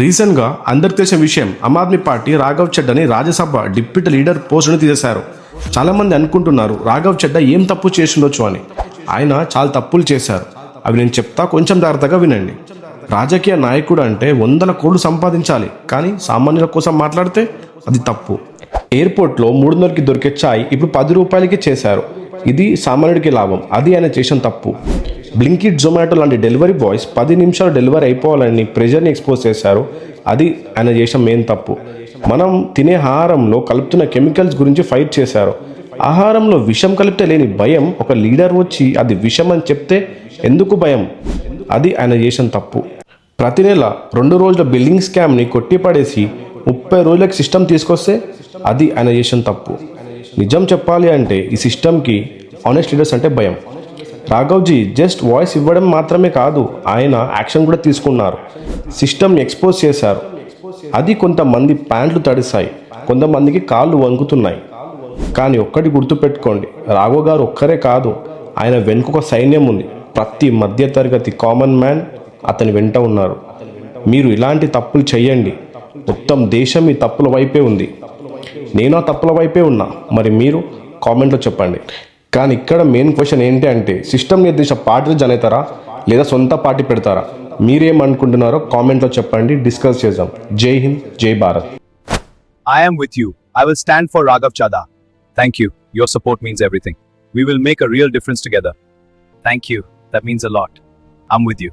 రీసెంట్గా అందరికి తెలిసిన విషయం, ఆమ్ ఆద్మీ పార్టీ రాఘవ్ చెడ్డని రాజ్యసభ డిప్యూటీ లీడర్ పోస్టును తీసేశారు. చాలామంది అనుకుంటున్నారు రాఘవ్ చెడ్డ ఏం తప్పు చేసిండొచ్చు అని. ఆయన చాలా తప్పులు చేశారు, అవి నేను చెప్తా, కొంచెం జాగ్రత్తగా వినండి. రాజకీయ నాయకుడు అంటే 100 కోట్లు సంపాదించాలి, కానీ సామాన్యుల కోసం మాట్లాడితే అది తప్పు. ఎయిర్పోర్ట్లో 300కి దొరికే ఛాయ్ ఇప్పుడు 10 రూపాయలకి చేశారు. ఇది సామాన్యుడికి లాభం, అది ఆయన చేసిన తప్పు. బ్లింకిట్, జొమాటో లాంటి డెలివరీ బాయ్స్ 10 నిమిషాలు డెలివరీ అయిపోవాలని ప్రెజర్ని ఎక్స్పోజ్ చేశారు, అది ఆయన చేసిన మెయిన్ తప్పు. మనం తినే ఆహారంలో కలుపుతున్న కెమికల్స్ గురించి ఫైట్ చేశారు. ఆహారంలో విషం కలిపితే లేని భయం ఒక లీడర్ వచ్చి అది విషం అని చెప్తే ఎందుకు భయం, అది ఆయన చేసిన తప్పు. ప్రతి నెల 2 రోజుల బిల్లింగ్ స్కామ్ని కొట్టిపడేసి 30 రోజులకు సిస్టమ్ తీసుకొస్తే అది ఆయన చేసిన తప్పు. నిజం చెప్పాలి అంటే ఈ సిస్టమ్కి ఆనెస్ట్ లీడర్స్ అంటే భయం. రాఘవ్జీ జస్ట్ వాయిస్ ఇవ్వడం మాత్రమే కాదు, ఆయన యాక్షన్ కూడా తీసుకున్నారు. సిస్టమ్ని ఎక్స్పోజ్ చేశారు. అది కొంతమంది ప్యాంట్లు తడిస్తాయి, కొంతమందికి కాళ్ళు వణుకుతున్నాయి. కానీ ఒక్కటి గుర్తుపెట్టుకోండి, రాఘవ్ గారు ఒక్కరే కాదు, ఆయన వెనుక ఒక సైన్యం ఉంది. ప్రతి మధ్యతరగతి కామన్ మ్యాన్ అతని వెంట ఉన్నారు. మీరు ఇలాంటి తప్పులు చెయ్యండి, మొత్తం దేశం ఈ తప్పుల వైపే ఉంది. నేను ఆ తప్పుల వైపే ఉన్నా, మరి మీరు కామెంట్లో చెప్పండి. కానీ ఇక్కడ మెయిన్ క్వశ్చన్ ఏంటి అంటే, సిస్టమ్ నిర్దేశించిన పార్టీలు జాయిన్ అవుతారా లేదా సొంత పార్టీ పెడతారా? మీరేమనుకుంటున్నారో కామెంట్లో చెప్పండి, డిస్కస్ చేద్దాం. జై హింద్, జై Bharat. I am with you. I will stand for Raghav Chadha. Thank you. Your support means everything. We will make a real difference together. Thank you. That means a lot. I'm with you.